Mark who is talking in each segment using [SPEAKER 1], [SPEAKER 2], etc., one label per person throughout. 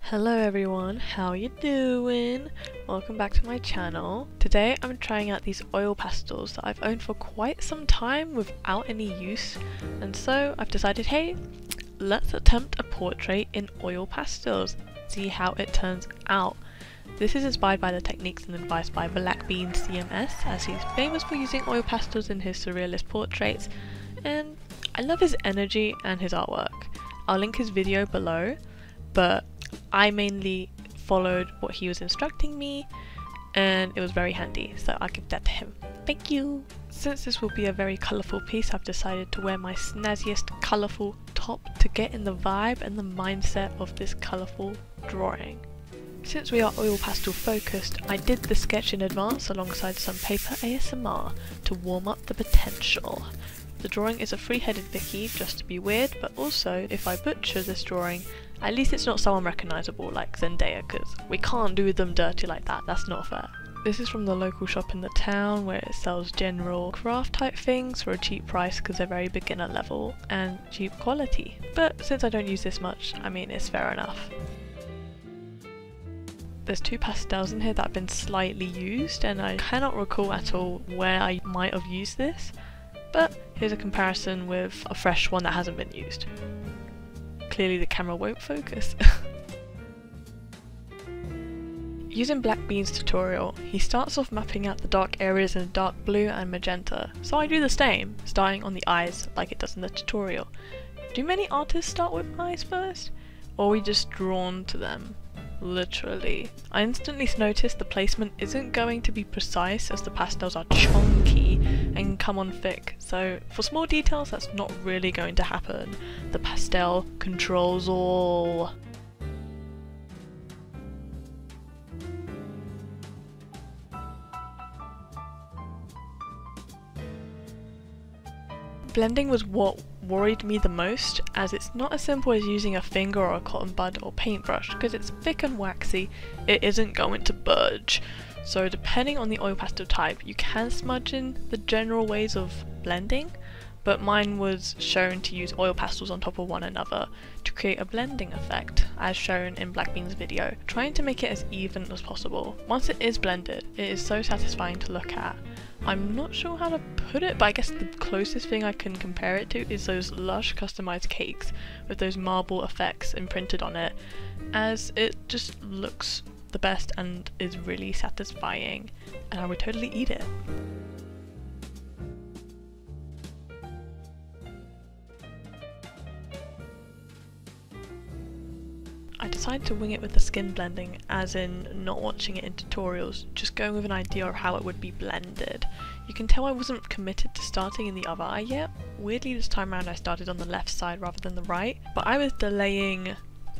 [SPEAKER 1] Hello everyone, how you doing? Welcome back to my channel. Today I'm trying out these oil pastels that I've owned for quite some time without any use, and so I've decided, hey, let's attempt a portrait in oil pastels, see how it turns out. This is inspired by the techniques and advice by Black Bean CMS, as he's famous for using oil pastels in his surrealist portraits, and I love his energy and his artwork. I'll link his video below, but I mainly followed what he was instructing me and it was very handy, so I'll give that to him. Thank you! Since this will be a very colourful piece, I've decided to wear my snazziest colourful top to get in the vibe and the mindset of this colourful drawing. Since we are oil pastel focused, I did the sketch in advance alongside some paper ASMR to warm up the potential. The drawing is a free-headed Vicky, just to be weird, but also if I butcher this drawing, at least it's not someone recognisable like Zendaya, because we can't do them dirty like that, that's not fair. This is from the local shop in the town where it sells general craft type things for a cheap price because they're very beginner level and cheap quality. But since I don't use this much, I mean it's fair enough. There's two pastels in here that have been slightly used and I cannot recall at all where I might have used this, but here's a comparison with a fresh one that hasn't been used. Clearly the camera won't focus. Using Black Bean's tutorial, he starts off mapping out the dark areas in dark blue and magenta, so I do the same, starting on the eyes like it does in the tutorial. Do many artists start with eyes first? Or are we just drawn to them? Literally. I instantly noticed the placement isn't going to be precise as the pastels are chunky and come on thick, so for small details that's not really going to happen. The pastel controls all. Blending was what worried me the most, as it's not as simple as using a finger or a cotton bud or paintbrush, because it's thick and waxy, it isn't going to budge. So depending on the oil pastel type, you can smudge in the general ways of blending, but mine was shown to use oil pastels on top of one another to create a blending effect, as shown in Black Bean's video, trying to make it as even as possible. Once it is blended, it is so satisfying to look at. I'm not sure how to put it, but I guess the closest thing I can compare it to is those lush customized cakes with those marble effects imprinted on it, as it just looks the best and is really satisfying, and I would totally eat it. I decided to wing it with the skin blending, as in not watching it in tutorials, just going with an idea of how it would be blended. You can tell I wasn't committed to starting in the other eye yet. Weirdly this time around I started on the left side rather than the right, but I was delaying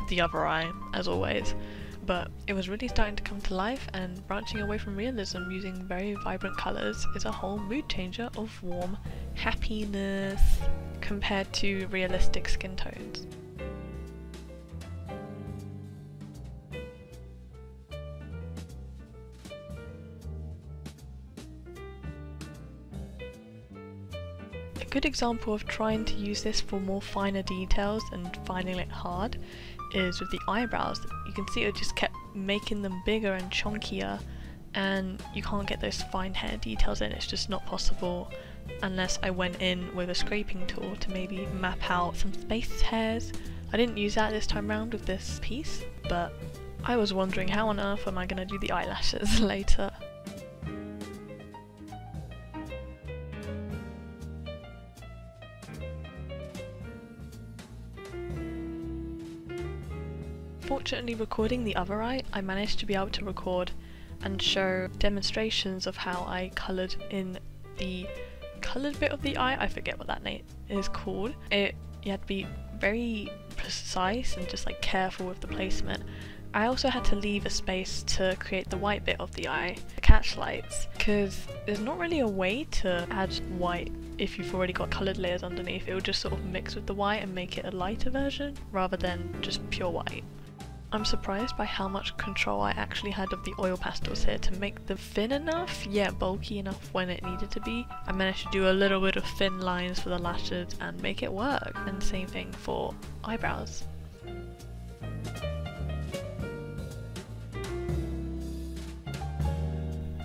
[SPEAKER 1] the other eye, as always. But it was really starting to come to life, and branching away from realism using very vibrant colours is a whole mood changer of warm happiness compared to realistic skin tones. A good example of trying to use this for more finer details and finding it hard is with the eyebrows. You can see it just kept making them bigger and chunkier, and you can't get those fine hair details in. It's just not possible unless I went in with a scraping tool to maybe map out some space hairs. I didn't use that this time around with this piece, but I was wondering how on earth am I going to do the eyelashes later. Fortunately, recording the other eye, I managed to be able to record and show demonstrations of how I coloured in the coloured bit of the eye. I forget what that name is called. You had to be very precise and just like careful with the placement. I also had to leave a space to create the white bit of the eye, the catch lights, because there's not really a way to add white if you've already got coloured layers underneath. It will just sort of mix with the white and make it a lighter version rather than just pure white. I'm surprised by how much control I actually had of the oil pastels here to make them thin enough, yet bulky enough when it needed to be. I managed to do a little bit of thin lines for the lashes and make it work, and same thing for eyebrows.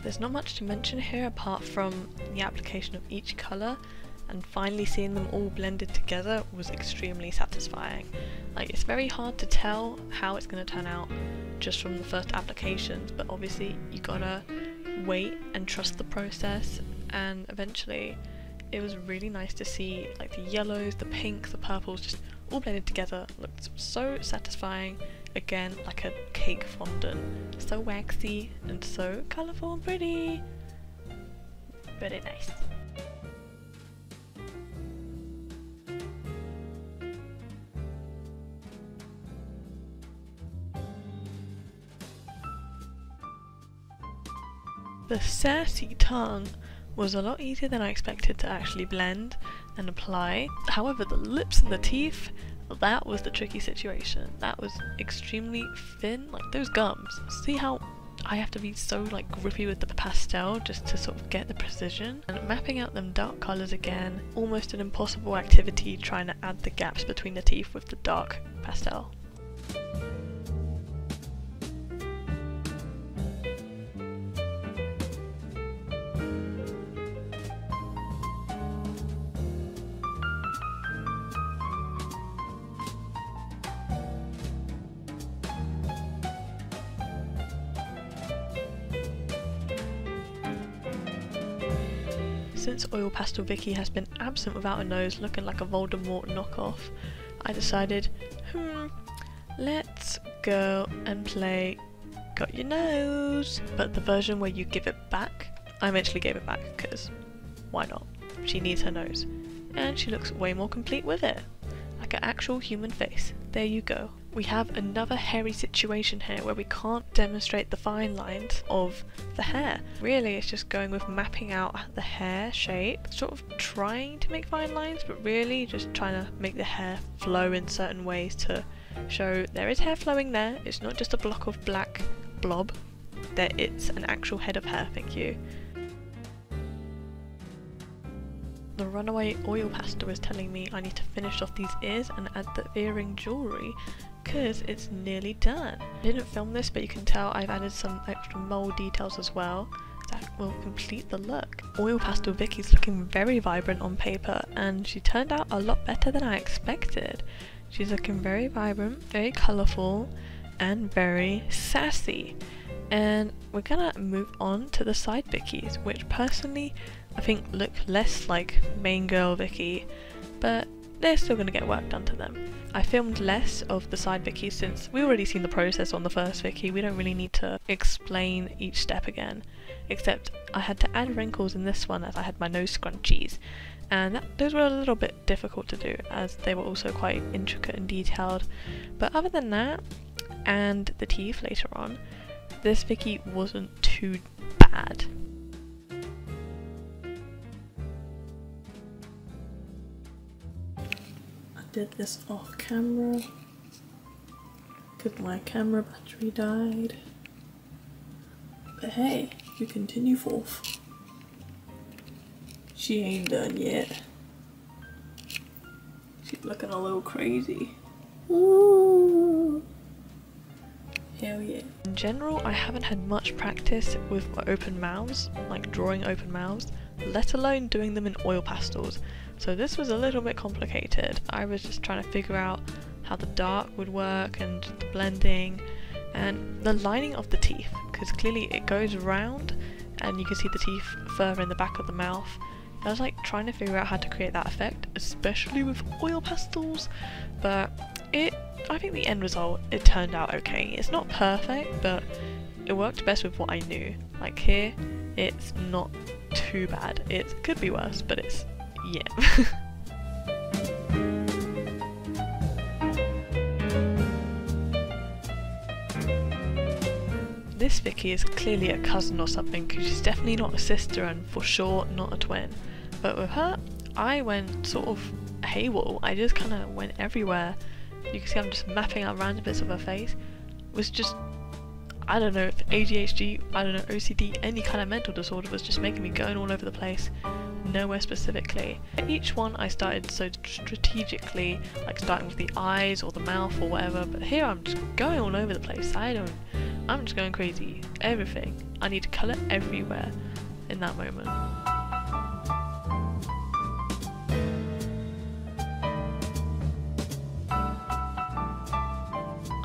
[SPEAKER 1] There's not much to mention here apart from the application of each colour, and finally seeing them all blended together was extremely satisfying. Like, it's very hard to tell how it's going to turn out just from the first applications, but obviously you gotta wait and trust the process, and eventually it was really nice to see like the yellows, the pinks, the purples just all blended together. It looked so satisfying, again like a cake fondant, so waxy and so colourful and pretty. Very nice. The sassy tongue was a lot easier than I expected to actually blend and apply. However, the lips and the teeth, that was the tricky situation. That was extremely thin, like those gums. See how I have to be so like grippy with the pastel just to sort of get the precision? And mapping out them dark colours again, almost an impossible activity trying to add the gaps between the teeth with the dark pastel. Since Oil Pastel Vicky has been absent without a nose, looking like a Voldemort knockoff, I decided, let's go and play Got Your Nose! But the version where you give it back, I eventually gave it back because why not? She needs her nose. And she looks way more complete with it. Like an actual human face. There you go. We have another hairy situation here where we can't demonstrate the fine lines of the hair. Really, it's just going with mapping out the hair shape, sort of trying to make fine lines, but really just trying to make the hair flow in certain ways to show there is hair flowing there. It's not just a block of black blob, that it's an actual head of hair, thank you. The runaway oil pastel is telling me I need to finish off these ears and add the earring jewellery because it's nearly done. I didn't film this, but you can tell I've added some extra mole details as well that will complete the look. Oil Pastel Vicky's looking very vibrant on paper and she turned out a lot better than I expected. She's looking very vibrant, very colourful and very sassy. And we're gonna move on to the side Vickies, which personally I think look less like main girl Vicky, but they're still gonna get work done to them. I filmed less of the side Vickies since we already seen the process on the first Vicky. We don't really need to explain each step again, except I had to add wrinkles in this one as I had my nose scrunchies, and those were a little bit difficult to do as they were also quite intricate and detailed. But other than that, and the teeth later on, this Vicky wasn't too bad.
[SPEAKER 2] I did this off camera because my camera battery died. But hey, you continue forth. She ain't done yet. She's looking a little crazy. Ooh. Hell yeah.
[SPEAKER 1] In general, I haven't had much practice with open mouths, like drawing open mouths, let alone doing them in oil pastels. So this was a little bit complicated. I was just trying to figure out how the dark would work and the blending and the lining of the teeth, because clearly it goes round and you can see the teeth further in the back of the mouth. I was like trying to figure out how to create that effect, especially with oil pastels, but I think the end result, it turned out okay. It's not perfect, but it worked best with what I knew. Like here, it's not too bad. It could be worse, but it's, yeah. This Vicky is clearly a cousin or something because she's definitely not a sister and for sure not a twin. But with her, I went sort of AWOL. I just kind of went everywhere. You can see I'm just mapping out random bits of her face. It was just, I don't know if ADHD, I don't know, OCD, any kind of mental disorder was just making me going all over the place, nowhere specifically. Each one I started so strategically, like starting with the eyes or the mouth or whatever, but here I'm just going all over the place. I don't I'm just going crazy. Everything. I need to colour everywhere in that moment.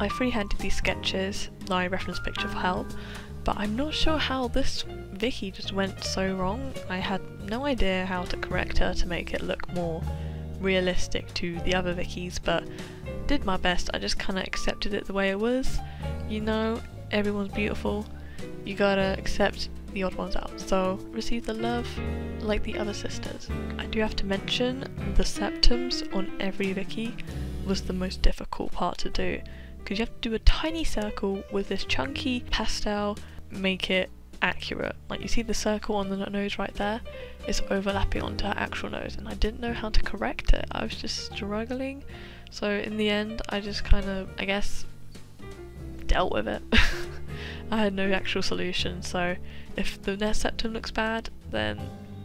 [SPEAKER 1] I freehanded these sketches, my reference picture for help, but I'm not sure how this Vicky just went so wrong. I had no idea how to correct her to make it look more realistic to the other Vickies, but did my best. I just kind of accepted it the way it was. You know, everyone's beautiful. You gotta accept the odd ones out. So receive the love like the other sisters. I do have to mention the septums on every Vicky was the most difficult part to do, because you have to do a tiny circle with this chunky pastel, make it accurate. Like, you see the circle on the nose right there? It's overlapping onto her actual nose, and I didn't know how to correct it. I was just struggling. So in the end, I just kind of, I guess, dealt with it. I had no actual solution, so if the next septum looks bad, then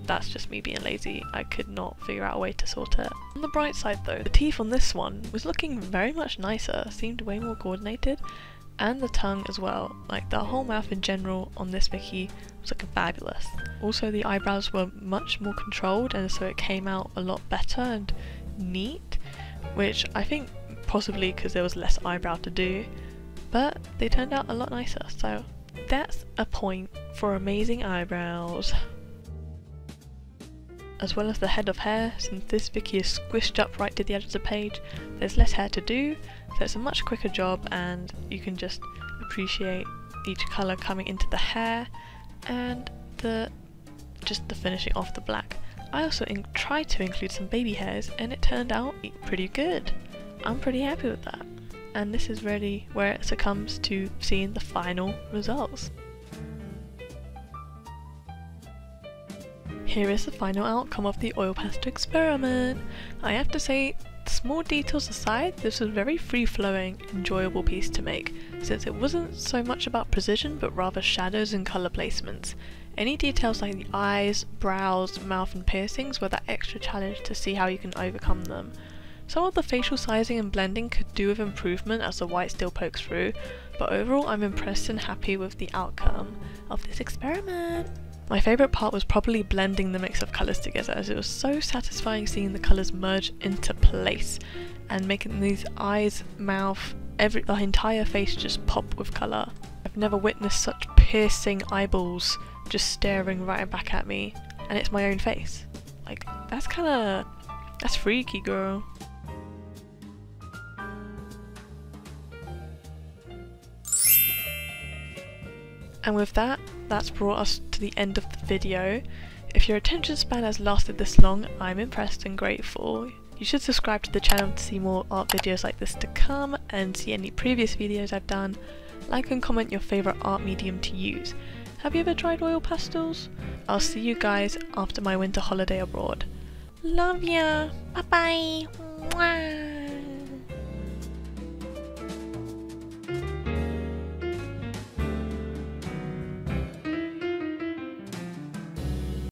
[SPEAKER 1] that's just me being lazy. I could not figure out a way to sort it. On the bright side though, the teeth on this one was looking very much nicer, seemed way more coordinated, and the tongue as well. Like, the whole mouth in general on this Vicky was looking fabulous. Also the eyebrows were much more controlled, and so it came out a lot better and neat, which I think possibly because there was less eyebrow to do, but they turned out a lot nicer, so that's a point for amazing eyebrows. As well as the head of hair, since this Vicky is squished up right to the edge of the page, there's less hair to do, so it's a much quicker job, and you can just appreciate each colour coming into the hair and just the finishing off the black. I also tried to include some baby hairs, and it turned out pretty good. I'm pretty happy with that. And this is really where it succumbs to seeing the final results. Here is the final outcome of the oil pastel experiment. I have to say, small details aside, this was a very free-flowing, enjoyable piece to make, since it wasn't so much about precision but rather shadows and colour placements. Any details like the eyes, brows, mouth and piercings were that extra challenge to see how you can overcome them. Some of the facial sizing and blending could do with improvement as the white still pokes through, but overall I'm impressed and happy with the outcome of this experiment. My favourite part was probably blending the mix of colours together, as it was so satisfying seeing the colours merge into place and making these eyes, mouth, the entire face just pop with colour. I've never witnessed such piercing eyeballs just staring right back at me, and it's my own face. Like, that's freaky, girl. And with that, that's brought us to the end of the video. If your attention span has lasted this long, I'm impressed and grateful. You should subscribe to the channel to see more art videos like this to come, and see any previous videos I've done. Like and comment your favourite art medium to use. Have you ever tried oil pastels? I'll see you guys after my winter holiday abroad. Love ya! Bye bye! Mwah.